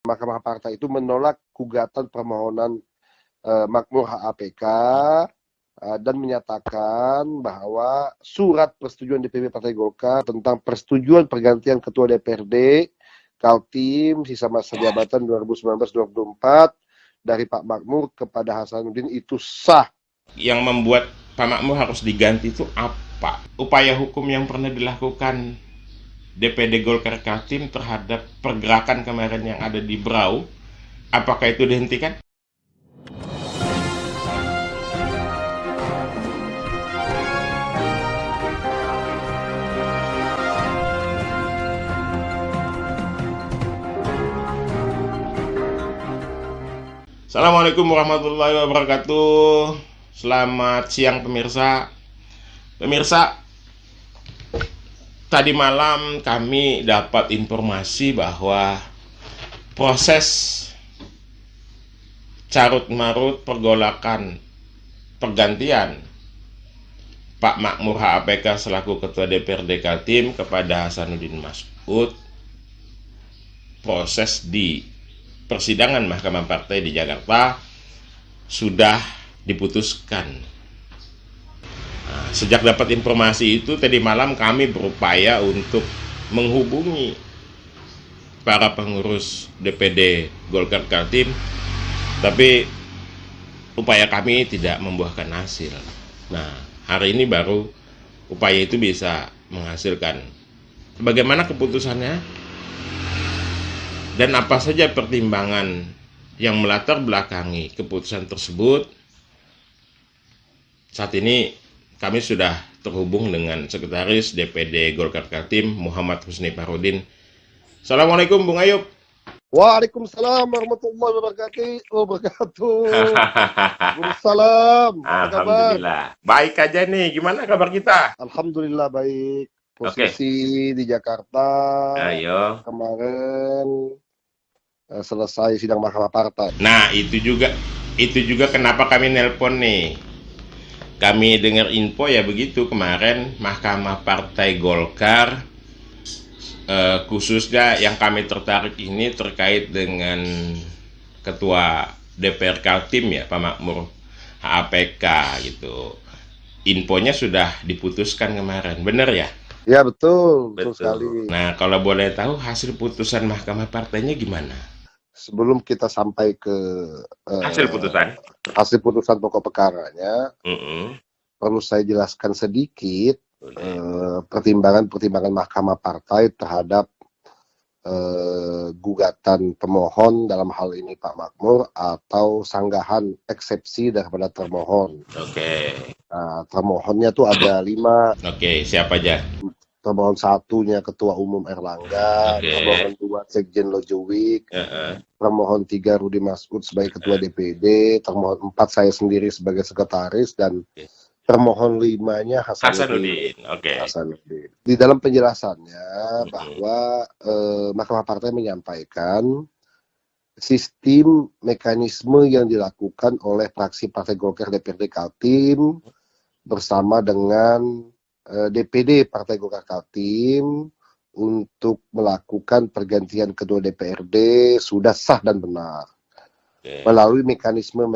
Mahkamah Partai itu menolak gugatan permohonan makmur HAPK dan menyatakan bahwa surat persetujuan DPP Partai Golkar tentang persetujuan pergantian Ketua DPRD Kaltim sisa masa jabatan 2019-2024 dari Pak Makmur kepada Hasanuddin itu sah. Yang membuat Pak Makmur harus diganti itu apa? Upaya hukum yang pernah dilakukan DPD Golkar Kaltim terhadap pergerakan kemarin yang ada di Brau, apakah itu dihentikan? Assalamualaikum warahmatullahi wabarakatuh. Selamat siang pemirsa. Pemirsa, tadi malam kami dapat informasi bahwa proses carut marut pergolakan pergantian Pak Makmur HAPK selaku Ketua DPRD Kaltim kepada Hasanuddin Mas'ud, proses di persidangan Mahkamah Partai di Jakarta sudah diputuskan. Sejak dapat informasi itu, tadi malam kami berupaya untuk menghubungi para pengurus DPD Golkar Kaltim, tapi upaya kami tidak membuahkan hasil. Nah, hari ini baru upaya itu bisa menghasilkan. Bagaimana keputusannya dan apa saja pertimbangan yang melatar belakangi keputusan tersebut? Saat ini kami sudah terhubung dengan Sekretaris DPD Golkar Kaltim, Muhammad Husni Farudin. Assalamualaikum Bung Ayub. Waalaikumsalam warahmatullahi wabarakatuh. Waalaikumsalam. Alhamdulillah. Baik aja nih. Gimana kabar kita? Alhamdulillah baik. Oke. Posisi di Jakarta Ayo. kemarin selesai sidang Mahkamah Partai. Nah, itu juga kenapa kami nelpon nih. Kami dengar info ya begitu kemarin Mahkamah Partai Golkar, khususnya yang kami tertarik ini terkait dengan Ketua DPR Kaltim ya, Pak Makmur HAPK gitu. Infonya sudah diputuskan kemarin, benar ya? Ya betul sekali. Nah, kalau boleh tahu hasil putusan Mahkamah Partainya gimana? Sebelum kita sampai ke Hasil putusan pokok perkaranya, perlu saya jelaskan sedikit pertimbangan Mahkamah Partai terhadap gugatan pemohon, dalam hal ini Pak Makmur, atau sanggahan eksepsi daripada termohon. Oke. Nah, termohonnya tuh ada 5. Oke, siapa aja? Termohon 1-nya Ketua Umum Erlangga, Oke. termohon 2 Sekjen Lojowik, termohon 3 Rudi Mas'ud sebagai Ketua DPD, termohon 4 saya sendiri sebagai sekretaris, dan termohon 5-nya Hasanuddin. Oke. Hasanuddin. Di dalam penjelasannya bahwa Mahkamah Partai menyampaikan sistem mekanisme yang dilakukan oleh fraksi Partai Golkar DPRD Kaltim bersama dengan DPD Partai Golkar Kaltim untuk melakukan pergantian Ketua DPRD sudah sah dan benar. Melalui mekanisme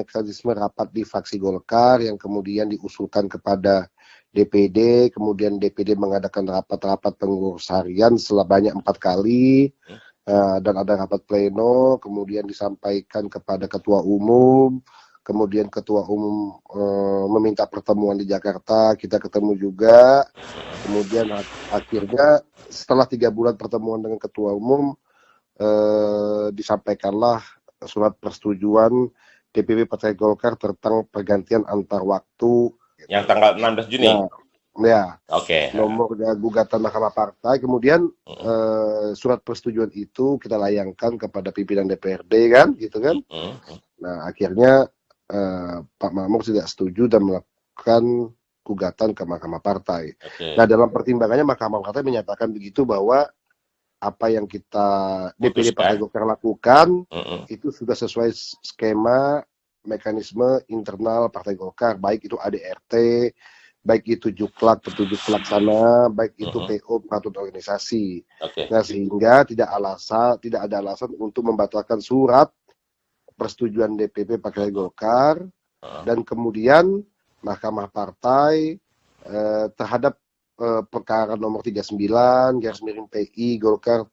rapat di fraksi Golkar yang kemudian diusulkan kepada DPD, kemudian DPD mengadakan rapat-rapat pengurus harian sebanyak 4 kali, dan ada rapat pleno, kemudian disampaikan kepada Ketua Umum, kemudian Ketua Umum meminta pertemuan di Jakarta, kita ketemu juga, kemudian akhirnya setelah 3 bulan pertemuan dengan Ketua Umum, disampaikanlah surat persetujuan DPP Partai Golkar tentang pergantian antar waktu. Yang tanggal 16 Juni? Ya. Oke. Nomor gugatan Mahkamah Partai, kemudian surat persetujuan itu kita layangkan kepada pimpinan DPRD kan, gitu kan. Nah, akhirnya Pak Makmur tidak setuju dan melakukan gugatan ke Mahkamah Partai. Nah, dalam pertimbangannya Mahkamah Partai menyatakan begitu, bahwa apa yang kita DPD Partai Golkar lakukan itu sudah sesuai skema mekanisme internal Partai Golkar, baik itu ADRT, baik itu juklak, petunjuk pelaksana, baik itu Mhm. PO peraturan organisasi. Oke. Nah, sehingga tidak ada alasan untuk membatalkan surat persetujuan DPP Partai Golkar, Heeh. dan kemudian Mahkamah Partai terhadap perkara nomor 39 garis miring PI Golkar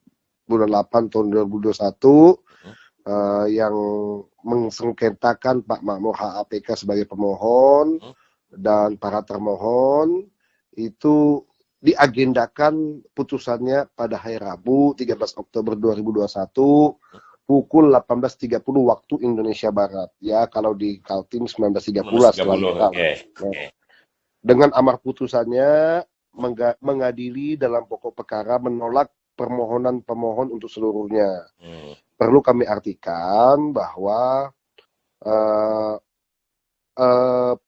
bulan 8 tahun 2021 yang mengsengketakan Pak Makmur HAPK sebagai pemohon dan para termohon itu diagendakan putusannya pada hari Rabu 13 Oktober 2021 pukul 18.30 waktu Indonesia Barat. Ya, kalau di Kaltim 19.30 setelah 19.30. kita. Oke. Dengan amar putusannya mengadili dalam pokok perkara menolak permohonan pemohon untuk seluruhnya. Perlu kami artikan bahwa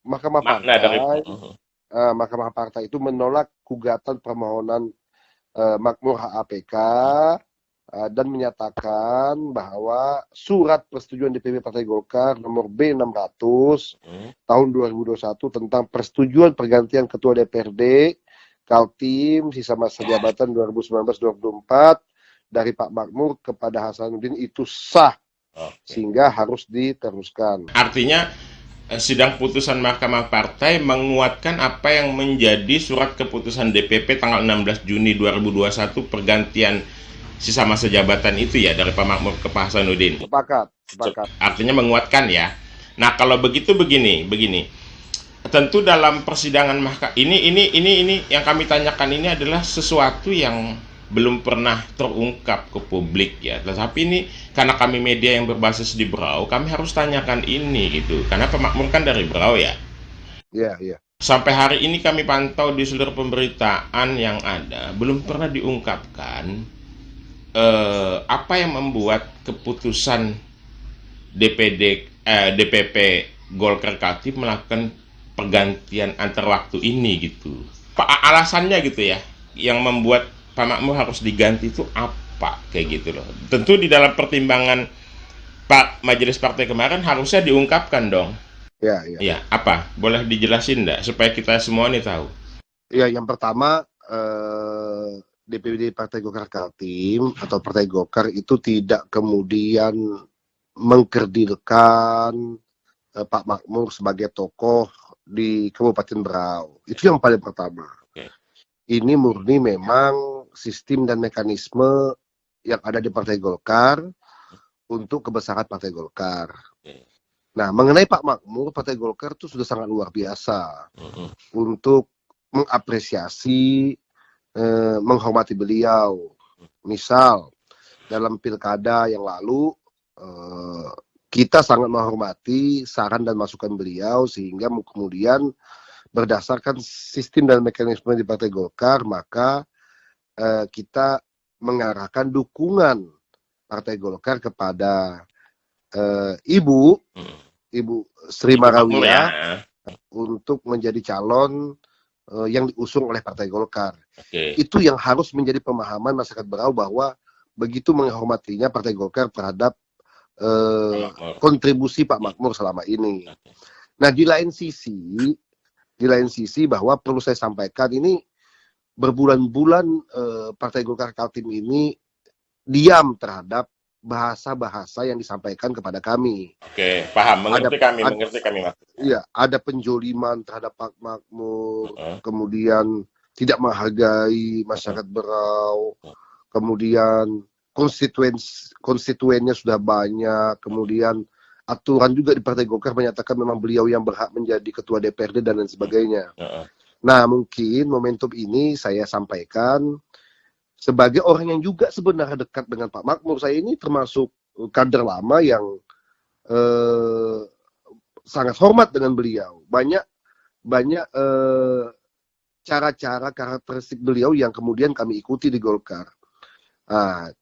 Mahkamah Makna dari Mahkamah Partai itu menolak gugatan permohonan Makmur HAPK dan menyatakan bahwa surat persetujuan DPP Partai Golkar nomor B600 tahun 2021 tentang persetujuan pergantian Ketua DPRD Kaltim sisa masa jabatan 2019-2024 dari Pak Makmur kepada Hasanuddin itu sah, sehingga harus diteruskan. Artinya sidang putusan Mahkamah Partai menguatkan apa yang menjadi surat keputusan DPP tanggal 16 Juni 2021 pergantian sisa masa jabatan itu ya dari Pak Makmur ke Pak Hasanuddin. Sepakat. Artinya menguatkan ya. Nah, kalau begitu begini. Tentu dalam persidangan mahkamah ini yang kami tanyakan ini adalah sesuatu yang belum pernah terungkap ke publik ya. Tetapi ini karena kami media yang berbasis di Berau, kami harus tanyakan ini gitu. Karena Pak Makmur kan dari Berau ya. Iya. Sampai hari ini kami pantau di seluruh pemberitaan yang ada, belum pernah diungkapkan apa yang membuat keputusan DPP Golkar Kaltim melakukan pergantian antar waktu ini gitu. Alasannya gitu ya, yang membuat Pak Makmur harus diganti itu apa kayak gitu loh. Tentu di dalam pertimbangan Pak Majelis Partai kemarin harusnya diungkapkan dong. Ya, apa? Boleh dijelasin enggak supaya kita semua nih tahu? Ya, yang pertama DPD Partai Golkar Kaltim atau Partai Golkar itu tidak kemudian mengkerdilkan Pak Makmur sebagai tokoh di Kabupaten Berau. Itu yang paling pertama. Ini murni memang sistem dan mekanisme yang ada di Partai Golkar untuk kebesaran Partai Golkar. Nah, mengenai Pak Makmur, Partai Golkar itu sudah sangat luar biasa untuk mengapresiasi, menghormati beliau. Misal, dalam pilkada yang lalu, kita sangat menghormati saran dan masukan beliau, sehingga kemudian berdasarkan sistem dan mekanisme di Partai Golkar, maka kita mengarahkan dukungan Partai Golkar kepada Ibu Sri Marawiyah untuk menjadi calon yang diusung oleh Partai Golkar. Itu yang harus menjadi pemahaman masyarakat Berau, bahwa begitu menghormatinya Partai Golkar terhadap kontribusi Pak Makmur selama ini. Nah, di lain sisi bahwa perlu saya sampaikan, ini berbulan-bulan Partai Golkar Kaltim ini diam terhadap bahasa-bahasa yang disampaikan kepada kami. Oke, paham, mengerti kami. Iya, ada penjoliman terhadap Pak Makmur, kemudian tidak menghargai masyarakat Berau, kemudian konstituennya sudah banyak, kemudian aturan juga di Partai Golkar menyatakan memang beliau yang berhak menjadi ketua DPRD dan lain sebagainya. Nah, mungkin momentum ini saya sampaikan sebagai orang yang juga sebenarnya dekat dengan Pak Makmur. Saya ini termasuk kader lama yang sangat hormat dengan beliau. Banyak cara-cara karakteristik beliau yang kemudian kami ikuti di Golkar.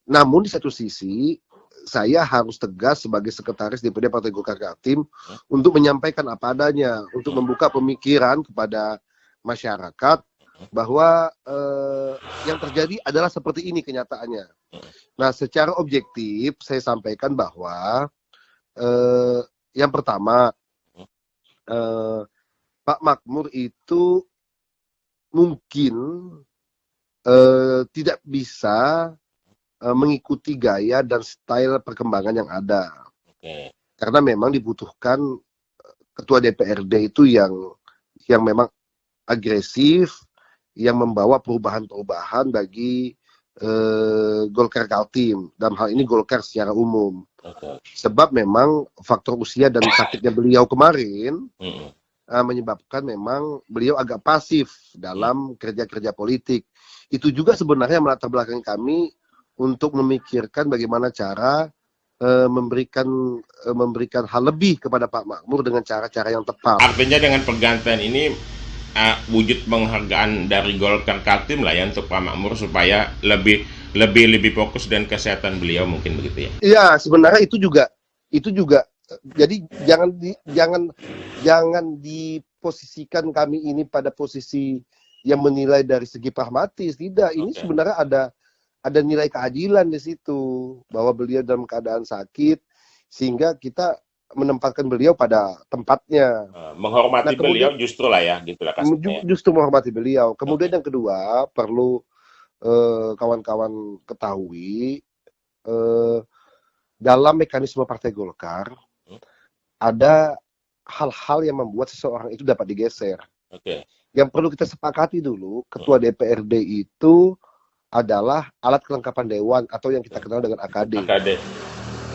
Namun di satu sisi, saya harus tegas sebagai sekretaris DPD Partai Golkar Kaltim untuk menyampaikan apa adanya, untuk membuka pemikiran kepada masyarakat bahwa yang terjadi adalah seperti ini kenyataannya. Nah, secara objektif saya sampaikan bahwa yang pertama, Pak Makmur itu mungkin tidak bisa mengikuti gaya dan style perkembangan yang ada. Oke. Karena memang dibutuhkan ketua DPRD itu yang memang agresif, yang membawa perubahan-perubahan bagi Golkar Kaltim, dalam hal ini Golkar secara umum. Sebab memang faktor usia dan sakitnya beliau kemarin menyebabkan memang beliau agak pasif dalam kerja-kerja politik. Itu juga sebenarnya melatar belakang kami untuk memikirkan bagaimana cara memberikan hal lebih kepada Pak Makmur dengan cara-cara yang tepat. Artinya dengan pergantian ini wujud penghargaan dari Golkar Kaltim lah ya untuk Pak Makmur supaya lebih fokus dan kesehatan beliau, mungkin begitu ya. Iya, sebenarnya itu juga jadi jangan diposisikan kami ini pada posisi yang menilai dari segi pragmatis. Tidak, ini sebenarnya ada nilai keadilan di situ, bahwa beliau dalam keadaan sakit sehingga kita menempatkan beliau pada tempatnya. Menghormati beliau justru lah ya, gitulah kasarnya. Justru menghormati beliau. Kemudian yang kedua, perlu kawan-kawan ketahui, dalam mekanisme Partai Golkar ada hal-hal yang membuat seseorang itu dapat digeser. Yang perlu kita sepakati dulu, ketua DPRD itu adalah alat kelengkapan dewan atau yang kita kenal dengan AKD.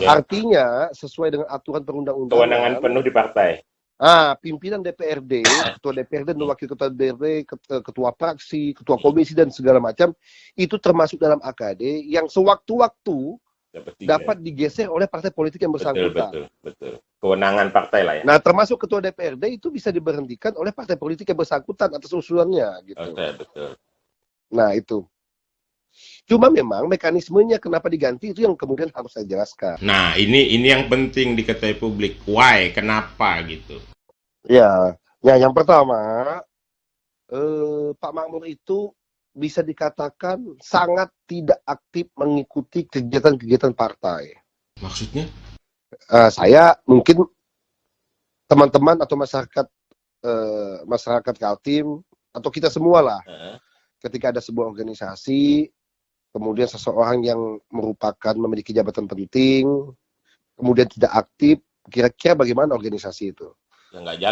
Artinya sesuai dengan aturan perundang-undangan, kewenangan penuh di partai. Pimpinan DPRD, ketua DPRD dan wakil ketua DPRD, ketua fraksi, ketua komisi dan segala macam itu termasuk dalam AKD yang sewaktu-waktu dapat digeser oleh partai politik yang bersangkutan. Betul. Kewenangan partai lah ya. Nah, termasuk ketua DPRD itu bisa diberhentikan oleh partai politik yang bersangkutan atas usulannya gitu. Betul. Nah, itu. Cuma memang mekanismenya kenapa diganti itu yang kemudian harus saya jelaskan. Nah, ini yang penting diketahui publik. Why? Kenapa gitu? Ya, yang pertama, Pak Makmur itu bisa dikatakan sangat tidak aktif mengikuti kegiatan-kegiatan partai. Maksudnya? Saya mungkin teman-teman atau masyarakat Kaltim atau kita semua lah, ketika ada sebuah organisasi, kemudian seseorang yang memiliki jabatan penting, kemudian tidak aktif, kira-kira bagaimana organisasi itu?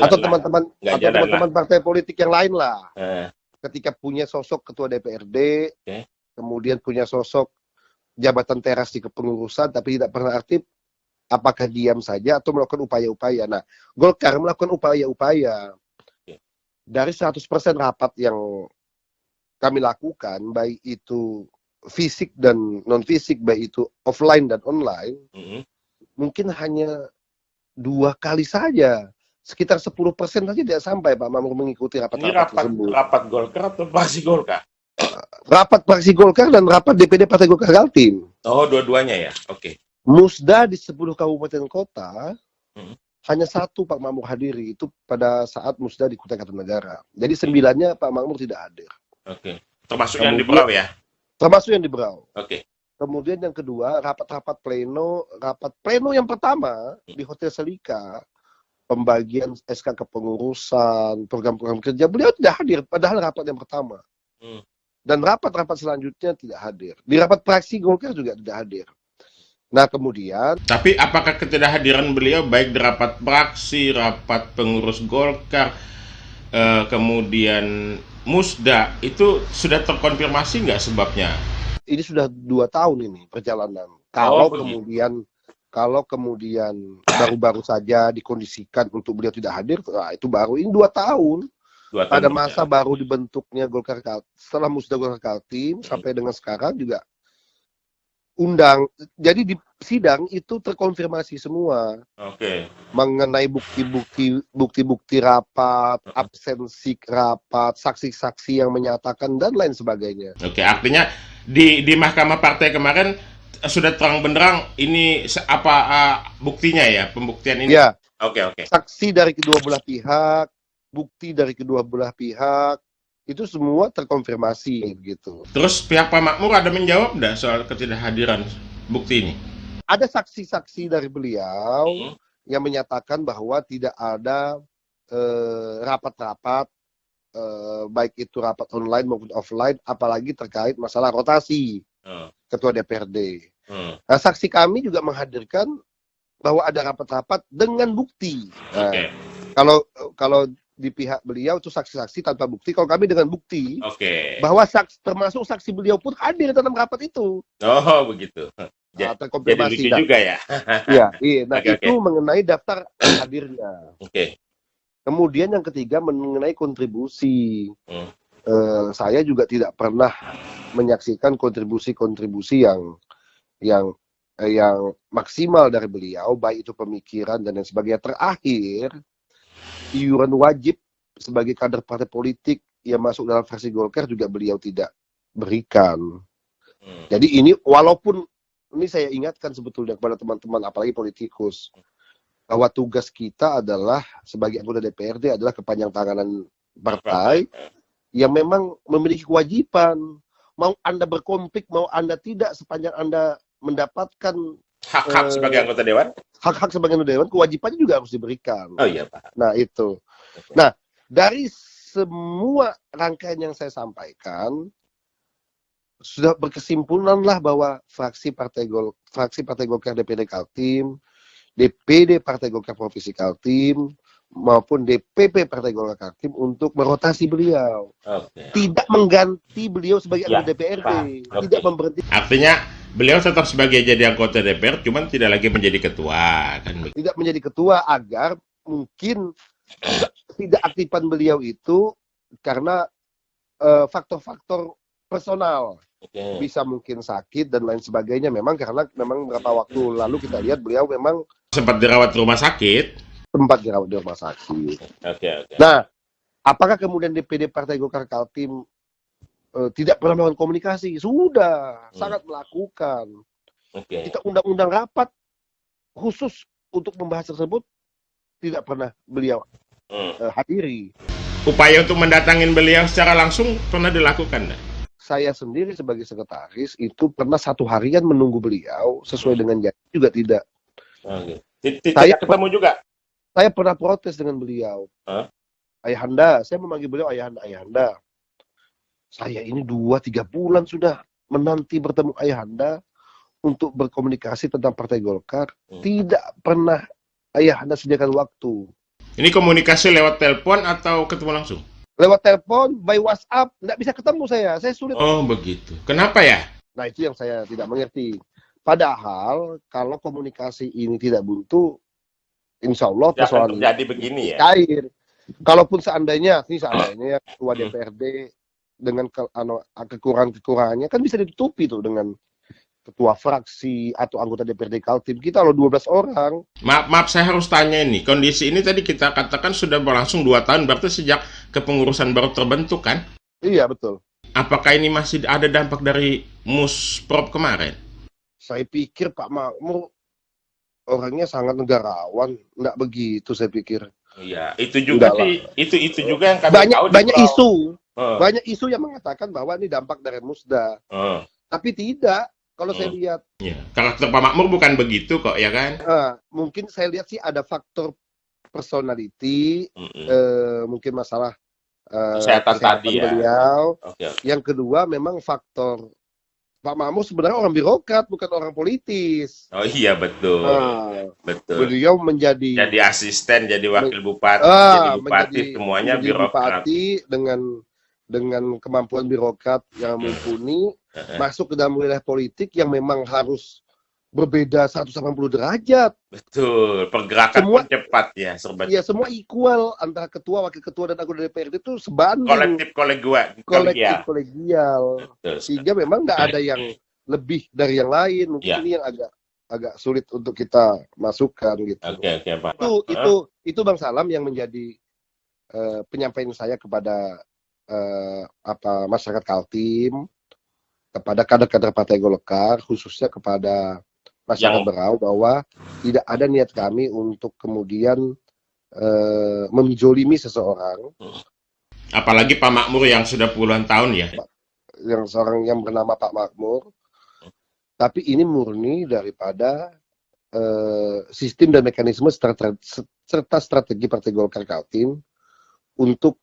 Atau teman-teman partai politik yang lain lah. Ketika punya sosok ketua DPRD, kemudian punya sosok jabatan teras di kepengurusan, tapi tidak pernah aktif, apakah diam saja atau melakukan upaya-upaya? Nah, Golkar melakukan upaya-upaya. Dari 100% rapat yang kami lakukan, baik itu fisik dan non-fisik, baik itu offline dan online, mungkin hanya 2 kali saja. Sekitar 10% saja tidak sampai Pak Makmur mengikuti rapat-rapat tersebut. Rapat Golkar atau fraksi Golkar? Rapat fraksi Golkar dan rapat DPD Partai Golkar Kaltim. Oh, dua-duanya ya? Oke. Musda di 10 kabupaten kota, hanya 1 Pak Makmur hadiri, itu pada saat Musda di Kutai Kartanegara. Jadi 9-nya Pak Makmur tidak hadir. Oke. Termasuk yang di Berau ya? Termasuk yang di Berau. Oke. Kemudian yang kedua, rapat pleno yang pertama di Hotel Selika, pembagian SK kepengurusan, program-program kerja, beliau tidak hadir, padahal rapat yang pertama. Dan rapat-rapat selanjutnya tidak hadir. Di rapat fraksi Golkar juga tidak hadir. Nah, kemudian... Tapi apakah ketidakhadiran beliau baik di rapat fraksi, rapat pengurus Golkar, kemudian Musda, itu sudah terkonfirmasi nggak sebabnya? Ini sudah 2 tahun ini perjalanan. Kalau kemudian baru-baru saja dikondisikan untuk beliau tidak hadir, itu baru ini 2 tahun. Pada masa baru dibentuknya Golkar Kaltim, setelah Musda Golkar Kaltim sampai dengan sekarang juga jadi di sidang itu terkonfirmasi semua. Mengenai bukti-bukti rapat, absensi rapat, saksi-saksi yang menyatakan dan lain sebagainya. Artinya di Mahkamah Partai kemarin sudah terang benderang ini apa buktinya ya, pembuktian ini? Ya. Oke. Saksi dari kedua belah pihak, bukti dari kedua belah pihak, itu semua terkonfirmasi gitu. Terus pihak Pak Makmur ada menjawab nggak soal ketidakhadiran bukti ini? Ada saksi-saksi dari beliau yang menyatakan bahwa tidak ada rapat-rapat baik itu rapat online maupun offline, apalagi terkait masalah rotasi ketua DPRD. Nah, saksi kami juga menghadirkan bahwa ada rapat-rapat dengan bukti. Nah, kalau di pihak beliau itu saksi-saksi tanpa bukti, kalau kami dengan bukti bahwa termasuk saksi beliau pun hadir dalam rapat itu. Oh begitu. Terkonfirmasi. Jadi lucu juga ya. Iya. Nah, itu mengenai daftar hadirnya. Kemudian yang ketiga mengenai kontribusi. Saya juga tidak pernah menyaksikan kontribusi yang maksimal dari beliau, baik itu pemikiran dan lain sebagainya. Terakhir, iuran wajib sebagai kader partai politik yang masuk dalam fraksi Golkar juga beliau tidak berikan. Jadi ini, walaupun ini saya ingatkan sebetulnya kepada teman-teman, apalagi politikus, bahwa tugas kita adalah sebagai anggota DPRD adalah kepanjang tanganan partai yang memang memiliki kewajiban. Mau Anda berkonflik, mau Anda tidak, sepanjang Anda mendapatkan hak-hak sebagai anggota dewan, hak-hak sebagai anggota dewan, kewajibannya juga harus diberikan. Oh iya Pak. Nah itu. Nah, dari semua rangkaian yang saya sampaikan, sudah berkesimpulanlah bahwa fraksi Partai Golkar DPD Kaltim, DPD Partai Golkar Provinsi Kaltim, maupun DPP Partai Golkar Kaltim untuk merotasi beliau. Tidak mengganti beliau sebagai anggota DPRD. Tidak memberhentikan. Artinya beliau tetap sebagai jadi anggota DPR, cuman tidak lagi menjadi ketua, kan? Tidak menjadi ketua, agar mungkin tidak aktifan beliau itu karena faktor-faktor personal. Bisa mungkin sakit dan lain sebagainya. Memang karena beberapa waktu lalu kita lihat beliau memang sempat dirawat di rumah sakit. Nah, apakah kemudian DPD Partai Golkar Kaltim tidak pernah melakukan komunikasi? Sudah, sangat melakukan. Kita undang-undang rapat khusus untuk membahas tersebut tidak pernah beliau hadiri. Upaya untuk mendatangin beliau secara langsung pernah dilakukan? Saya sendiri sebagai sekretaris itu pernah 1 harian menunggu beliau sesuai dengan janji juga tidak. Saya ketemu juga. Saya pernah protes dengan beliau. Ayahanda, saya memanggil beliau ayahanda. Saya ini 2-3 bulan sudah menanti bertemu ayahanda untuk berkomunikasi tentang Partai Golkar. Tidak pernah ayahanda sediakan waktu. Ini komunikasi lewat telepon atau ketemu langsung? Lewat telepon, by WhatsApp, nggak bisa ketemu saya sulit. Oh begitu, kenapa ya? Nah itu yang saya tidak mengerti. Padahal kalau komunikasi ini tidak buntu, insya Allah persoalan jadi begini ya. Cair. Kalaupun seandainya ketua DPRD dengan kekurangan-kekurangannya kan bisa ditutupi tuh dengan ketua fraksi atau anggota DPRD Kaltim. Kita loh 12 orang. Maaf, saya harus tanya ini. Kondisi ini tadi kita katakan sudah berlangsung 2 tahun, berarti sejak kepengurusan baru terbentuk kan? Iya, betul. Apakah ini masih ada dampak dari Musprop kemarin? Saya pikir Pak Makmur orangnya sangat negarawan. Nggak begitu saya pikir. Iya, itu juga sih. Itu juga yang kami tahu. Banyak isu yang mengatakan bahwa ini dampak dari Musda. Tapi tidak. Kalau saya lihat, karakter Pak Makmur bukan begitu kok, ya kan? Mungkin saya lihat sih ada faktor personality, mungkin masalah kesehatan tadi beliau. Yang kedua memang faktor Pak Makmur sebenarnya orang birokrat, bukan orang politis. Oh iya betul, betul. Beliau jadi asisten, jadi wakil bupati, jadi bupati, semuanya birokrat. Bupati dengan kemampuan birokrat yang mumpuni. Masuk ke dalam wilayah politik yang memang harus berbeda 180 derajat. Betul, pergerakan semua, pun cepat ya, serba. Iya, semua equal antara ketua, wakil ketua dan anggota DPRD itu sebanding. Kolektif kolegial. Sehingga memang nggak ada yang lebih dari yang lain. Mungkin ini yang agak sulit untuk kita masukkan gitu. Oke, Pak. Itu Bang Salam yang menjadi penyampaian saya kepada masyarakat Kaltim, kepada kader-kader Partai Golkar, khususnya kepada masyarakat Berau, bahwa tidak ada niat kami untuk kemudian menjolimi seseorang. Apalagi Pak Makmur yang sudah puluhan tahun ya. Yang seorang yang bernama Pak Makmur. Tapi ini murni daripada sistem dan mekanisme serta strategi Partai Golkar Kaltim untuk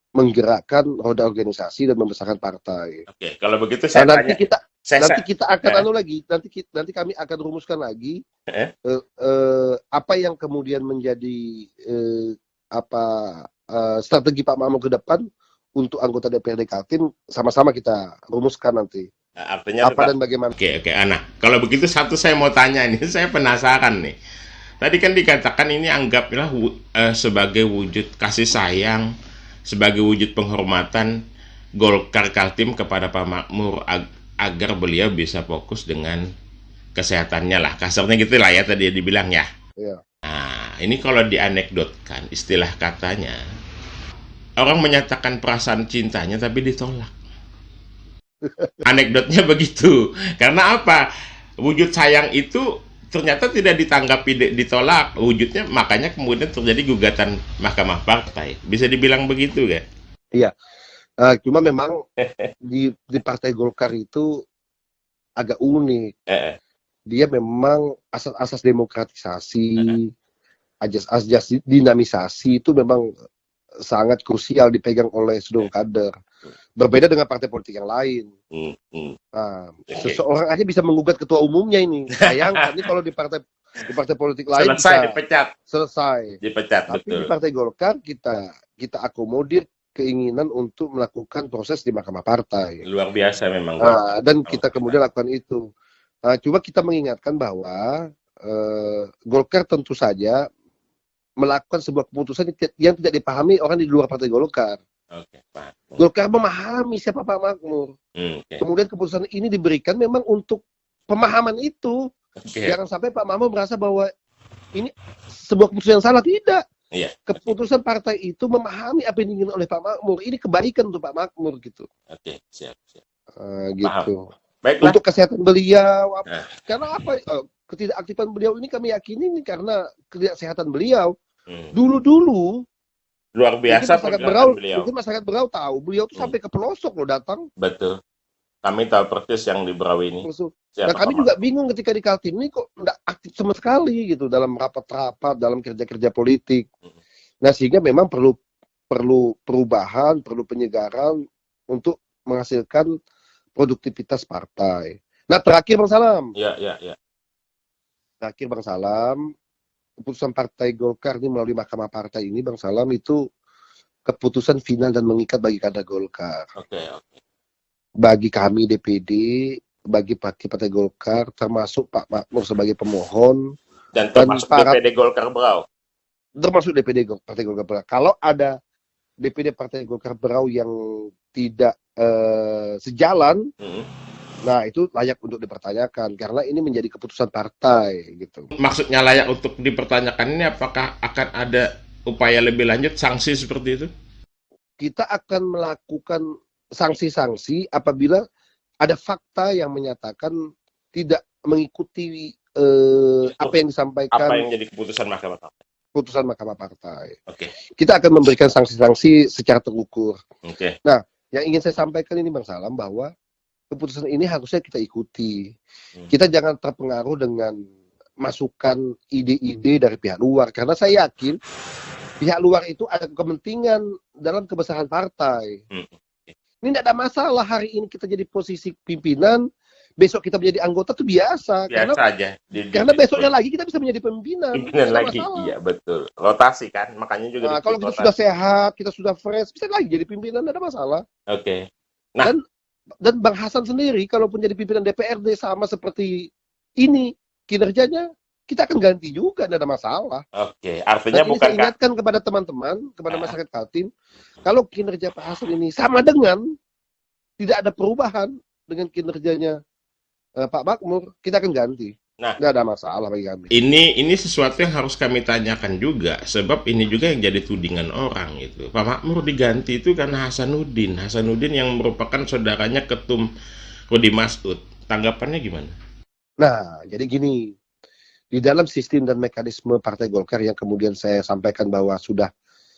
menggerakkan roda organisasi dan membesarkan partai. Oke, kalau begitu Nah, saya nanti tanya. kita Saya, nanti saya kita akan eh, anu lagi, nanti kami akan rumuskan lagi eh, apa yang kemudian menjadi apa strategi Pak Makmur ke depan untuk anggota DPRD Kaltim, sama-sama kita rumuskan nanti artinya apa tetap. dan bagaimana. Oke, oke, Ana. Kalau begitu satu saya mau tanya nih, saya penasaran nih. Tadi kan dikatakan ini anggaplah sebagai wujud kasih sayang, sebagai wujud penghormatan Golkar Kaltim kepada Pak Makmur agar beliau bisa fokus dengan kesehatannya lah. Kasarnya gitu lah ya tadi dibilang ya. Ya. Nah, ini kalau dianekdotkan, istilah katanya, orang menyatakan perasaan cintanya tapi ditolak. Anekdotnya begitu. Karena apa? Wujud sayang itu ternyata tidak ditanggapi, ditolak wujudnya, makanya kemudian terjadi gugatan Mahkamah Partai. Bisa dibilang begitu kan? Iya. Cuma memang di Partai Golkar itu agak unik. Eh, Dia memang asas-asas demokratisasi, eh, asas-asas dinamisasi itu memang sangat krusial dipegang oleh seluruh kader. Berbeda dengan partai politik yang lain. Nah, Oke. seseorang aja bisa menggugat ketua umumnya ini. Sayangkan ini kalau di partai politik lain Selesai bisa dipecat, selesai. dipecat Tapi di betul. Partai Golkar kita akomodir keinginan untuk melakukan proses di Mahkamah Partai. Luar biasa memang Dan kita kemudian lakukan itu. Cuma kita mengingatkan bahwa Golkar tentu saja melakukan sebuah keputusan yang tidak dipahami orang di luar Partai Golkar. Oke, Pak. Golkar memahami siapa Pak Makmur. Oke. Kemudian keputusan ini diberikan memang untuk pemahaman itu. Oke. Jangan sampai Pak Makmur merasa bahwa ini sebuah keputusan yang salah. Tidak. Iya. Keputusan partai itu memahami apa yang diinginkan oleh Pak Makmur. Ini kebaikan untuk Pak Makmur gitu. Oke, siap, siap. Gitu. Baiklah. Untuk kesehatan beliau. Nah. Karena apa? Ketidakaktifan beliau ini kami yakini ini karena ketidaksehatan beliau. Dulu luar biasa beliau. Mungkin masyarakat Berau tahu beliau tuh sampai ke pelosok loh datang. Betul. Kami tahu persis yang di Berau ini. Nah, kami juga bingung ketika di Kaltim ini kok nggak aktif sama sekali gitu dalam rapat-rapat, dalam kerja-kerja politik. Nah, sehingga memang perlu perubahan, perlu penyegaran untuk menghasilkan produktivitas partai. Nah, terakhir Bang Salam. Iya. Terakhir Bang Salam, keputusan Partai Golkar ini melalui Mahkamah Partai ini, Bang Salam, itu keputusan final dan mengikat bagi kader Golkar. Oke. Bagi kami DPD, bagi Partai Golkar, termasuk Pak Makmur sebagai pemohon. Dan termasuk DPD Golkar Berau. Termasuk DPD Partai Golkar Berau. Kalau ada DPD Partai Golkar Berau yang tidak sejalan, nah itu layak untuk dipertanyakan karena ini menjadi keputusan partai gitu. Maksudnya layak untuk dipertanyakan ini apakah akan ada upaya lebih lanjut sanksi seperti itu? Kita akan melakukan sanksi-sanksi apabila ada fakta yang menyatakan tidak mengikuti apa yang disampaikan. Apa yang jadi keputusan Mahkamah Partai? Putusan Mahkamah Partai. Oke. Kita akan memberikan sanksi-sanksi secara terukur. Oke. Nah, yang ingin saya sampaikan ini Bang Salam bahwa keputusan ini harusnya kita ikuti. Kita jangan terpengaruh dengan masukan ide-ide dari pihak luar. Karena saya yakin pihak luar itu ada kepentingan dalam kebesaran partai. Ini tidak ada masalah hari ini kita jadi posisi pimpinan, besok kita menjadi anggota itu biasa. Karena aja. Karena besoknya lagi kita bisa menjadi pimpinan lagi. Masalah. Iya, betul. Rotasi kan, makanya juga kalau kita sudah sehat, kita sudah fresh, bisa lagi jadi pimpinan, tidak ada masalah. Oke. Nah, dan Bang Hasan sendiri, kalaupun jadi pimpinan DPRD sama seperti ini kinerjanya, kita akan ganti juga, tidak ada masalah. Oke, artinya bukan. Saya ingatkan kepada teman-teman, kepada masyarakat Kaltim, kalau kinerja Pak Hasan ini sama dengan tidak ada perubahan dengan kinerjanya Pak Makmur, kita akan ganti. Nah, nggak ada masalah bagi kami. Ini sesuatu yang harus kami tanyakan juga, sebab ini juga yang jadi tudingan orang itu. Pak Makmur diganti itu karena Hasanuddin yang merupakan saudaranya Ketum Rudi Masud. Tanggapannya gimana? Nah, jadi gini, di dalam sistem dan mekanisme Partai Golkar yang kemudian saya sampaikan bahwa sudah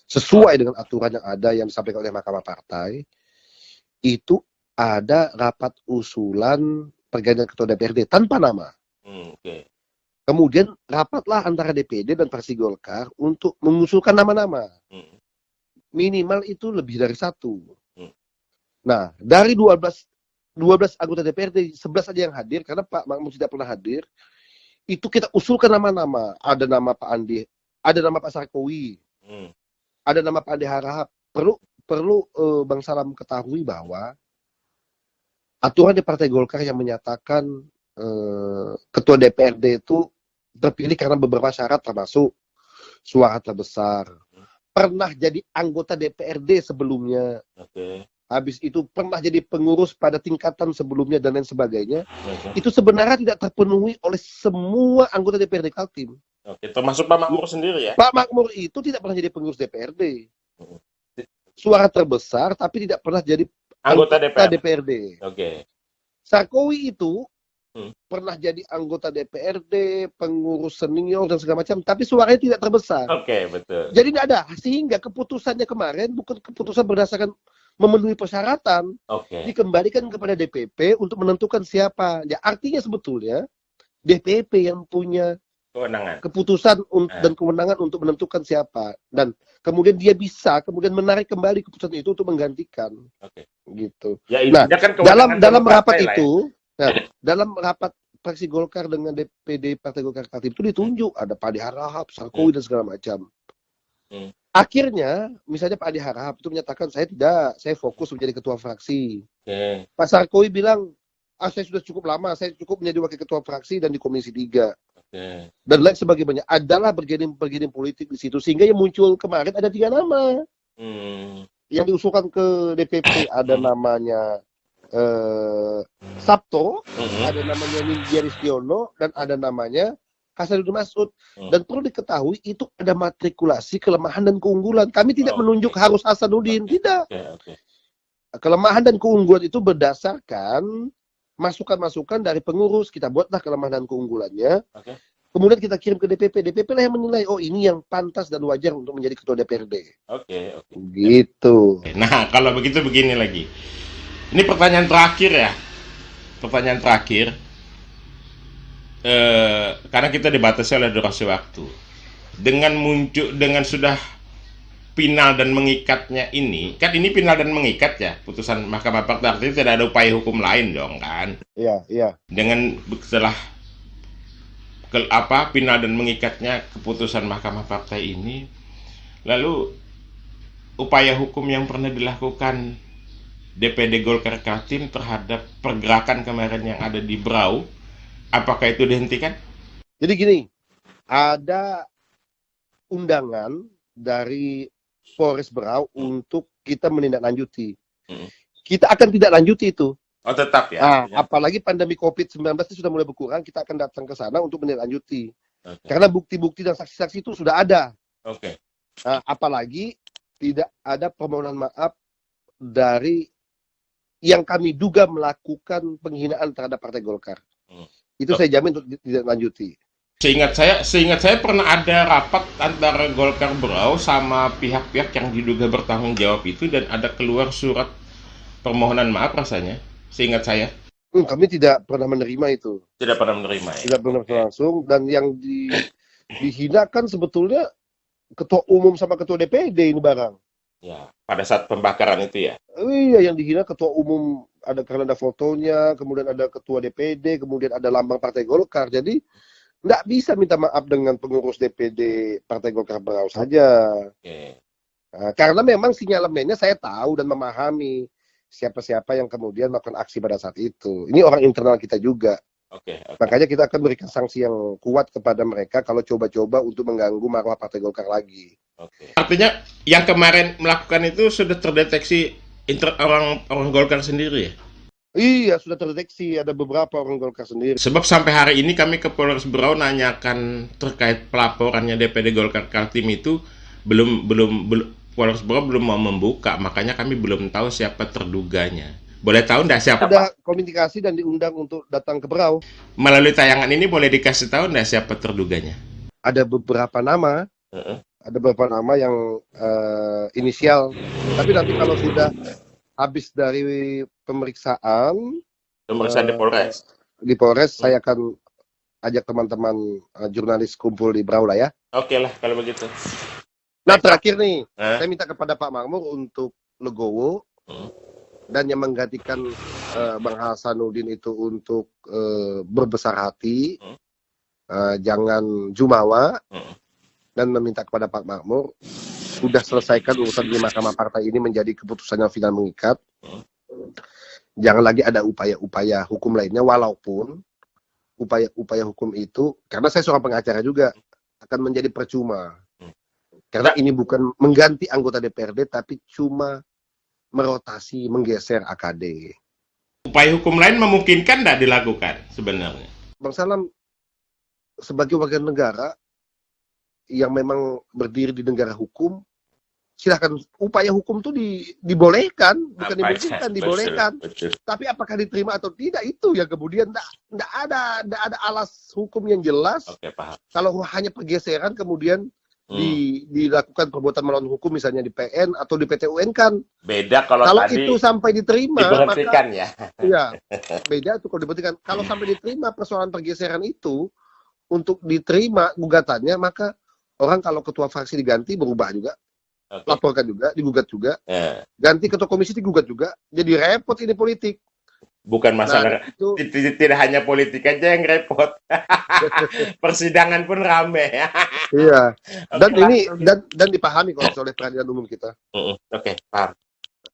sesuai dengan aturan yang ada yang disampaikan oleh Mahkamah Partai, itu ada rapat usulan pergantian ketua DPRD tanpa nama. Okay. Kemudian rapatlah antara DPD dan Partai Golkar untuk mengusulkan nama-nama. minimal itu lebih dari 1. Hmm. Nah, dari 12 anggota DPRD, 11 aja yang hadir, karena Pak Makmur tidak pernah hadir, itu kita usulkan nama-nama. Ada nama Pak Andi, ada nama Pak Sarkowi, ada nama Pak Andi Harahap. Perlu Bang Salam ketahui bahwa aturan di Partai Golkar yang menyatakan ketua DPRD itu terpilih karena beberapa syarat, termasuk suara terbesar, pernah jadi anggota DPRD sebelumnya, habis itu pernah jadi pengurus pada tingkatan sebelumnya dan lain sebagainya. Itu sebenarnya tidak terpenuhi oleh semua anggota DPRD Kaltim. Termasuk Pak Makmur sendiri ya? Pak Makmur itu tidak pernah jadi pengurus DPRD. Suara terbesar tapi tidak pernah jadi anggota DPRD. Sarkowi itu pernah jadi anggota DPRD, pengurus senior dan segala macam, tapi suaranya tidak terbesar. Betul. Jadi tidak ada, sehingga keputusannya kemarin bukan keputusan berdasarkan memenuhi persyaratan, dikembalikan kepada DPP untuk menentukan siapa. Ya, artinya sebetulnya DPP yang punya keputusan dan kewenangan untuk menentukan siapa, dan kemudian dia bisa kemudian menarik kembali keputusan itu untuk menggantikan. Gitu. Ya, nah, kan dalam rapat itu, dalam rapat fraksi Golkar dengan DPD Partai Golkar Kaltim itu ditunjuk ada Pak Andi Harahap, Sarkowi dan segala macam. Akhirnya, misalnya Pak Andi Harahap itu menyatakan saya fokus menjadi ketua fraksi. Pak Sarkowi bilang, saya sudah cukup lama, saya cukup menjadi wakil ketua fraksi dan di Komisi 3. Dan lain sebagainya. Adalah bergening politik di situ, sehingga yang muncul kemarin ada 3 nama. Yang diusulkan ke DPP ada namanya Sabto, ada namanya Nindya Ristiono, dan ada namanya Hasanuddin Masud. Dan perlu diketahui itu ada matrikulasi kelemahan dan keunggulan. Kami tidak menunjuk harus Hasanuddin, tidak. Kelemahan dan keunggulan itu berdasarkan masukan-masukan dari pengurus. Kita buatlah kelemahan dan keunggulannya. Kemudian kita kirim ke DPP. DPP lah yang menilai, oh ini yang pantas dan wajar untuk menjadi ketua DPRD. Gitu. Nah, kalau begitu begini lagi. Ini pertanyaan terakhir ya. Pertanyaan terakhir. Karena kita dibatasi oleh durasi waktu. Dengan sudah final dan mengikatnya ini, kan ini final dan mengikat ya, putusan Mahkamah Partai, artinya tidak ada upaya hukum lain dong kan? Iya. Dengan setelah final dan mengikatnya keputusan Mahkamah Partai ini, lalu upaya hukum yang pernah dilakukan DPD Golkar Kaltim terhadap pergerakan kemarin yang ada di Berau, apakah itu dihentikan? Jadi gini, ada undangan dari Polres Berau untuk kita menindaklanjuti. Kita akan tidak lanjuti itu. Tetap ya. Apalagi pandemi COVID-19 itu sudah mulai berkurang, kita akan datang ke sana untuk menindaklanjuti. Karena bukti-bukti dan saksi-saksi itu sudah ada. Apalagi tidak ada permohonan maaf dari yang kami duga melakukan penghinaan terhadap Partai Golkar. Itu saya jamin untuk tidak lanjuti. Seingat saya pernah ada rapat antara Golkar Berau sama pihak-pihak yang diduga bertanggung jawab itu, dan ada keluar surat permohonan maaf rasanya. Seingat saya. Kami tidak pernah menerima itu. Tidak pernah menerima ya? Tidak pernah langsung. Dan yang dihinakan sebetulnya ketua umum sama ketua DPD ini barang. Ya, pada saat pembakaran itu ya? Iya, yang dihina ketua umum, karena ada fotonya, kemudian ada ketua DPD, kemudian ada lambang Partai Golkar. Jadi nggak bisa minta maaf dengan pengurus DPD Partai Golkar Berau saja. Nah, karena memang sinyalemennya saya tahu dan memahami siapa-siapa yang kemudian melakukan aksi pada saat itu. Ini orang internal kita juga. Makanya kita akan berikan sanksi yang kuat kepada mereka kalau coba-coba untuk mengganggu marwah Partai Golkar lagi. Artinya yang kemarin melakukan itu sudah terdeteksi orang Golkar sendiri ya? Iya, sudah terdeteksi ada beberapa orang Golkar sendiri. Sebab sampai hari ini kami ke Polres Berau nanyakan terkait pelaporannya DPD Golkar Kaltim itu belum Polres Berau belum mau membuka, makanya kami belum tahu siapa terduganya. Boleh tahu enggak siapa? Ada komunikasi dan diundang untuk datang ke Berau. Melalui tayangan ini boleh dikasih tahu enggak siapa terduganya? Ada beberapa nama. Ada beberapa nama yang inisial. Tapi nanti kalau sudah habis dari pemeriksaan di Polres, saya akan ajak teman-teman jurnalis kumpul di Berau lah ya. Oke lah kalau begitu. Nah terakhir nih, Hah? saya minta kepada Pak Makmur untuk legowo dan yang menggantikan Bang Hasanuddin itu untuk berbesar hati, jangan jumawa, dan meminta kepada Pak Makmur sudah selesaikan urusan di Mahkamah Partai ini menjadi keputusan yang final mengikat. Jangan lagi ada upaya-upaya hukum lainnya, walaupun upaya-upaya hukum itu, karena saya seorang pengacara juga, akan menjadi percuma. Karena ini bukan mengganti anggota DPRD, tapi cuma merotasi, menggeser AKD. Upaya hukum lain memungkinkan tidak dilakukan sebenarnya? Bang Salam, sebagai warga negara yang memang berdiri di negara hukum, silahkan upaya hukum itu dibolehkan, bukan dimungkinkan, dibolehkan. Betul. Tapi apakah diterima atau tidak, itu yang kemudian tidak ada alas hukum yang jelas. Oke, paham. Kalau hanya pergeseran kemudian dilakukan perbuatan melawan hukum, misalnya di PN atau di PT UN kan. Beda kalau tadi itu sampai diterima, diberhentikan ya. Ya, beda itu kalau diberhentikan. Kalau sampai diterima persoalan pergeseran itu, untuk diterima gugatannya, maka orang kalau ketua fraksi diganti berubah juga. Oke. Laporkan juga, digugat juga. Ganti ketua komisi digugat juga. Jadi repot ini politik. Bukan masalah, itu tidak hanya politik aja yang repot. Persidangan pun rame. iya. Dan Oke, ini dan dipahami kalau oleh peradilan umum kita. Oke, paham.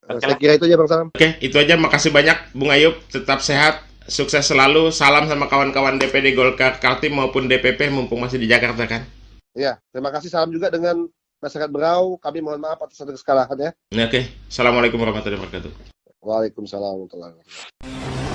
Oke Saya lah. kira itu aja Bang Salam. Oke, itu aja. Makasih banyak Bung Ayub. Tetap sehat, sukses selalu. Salam sama kawan-kawan DPD Golkar Kaltim maupun DPP mumpung masih di Jakarta kan. Iya, terima kasih. Salam juga dengan masyarakat Berau. Kami mohon maaf atas segala kesalahan ya. Oke, assalamualaikum warahmatullahi wabarakatuh. Waalaikumsalam warahmatullahi wabarakatuh.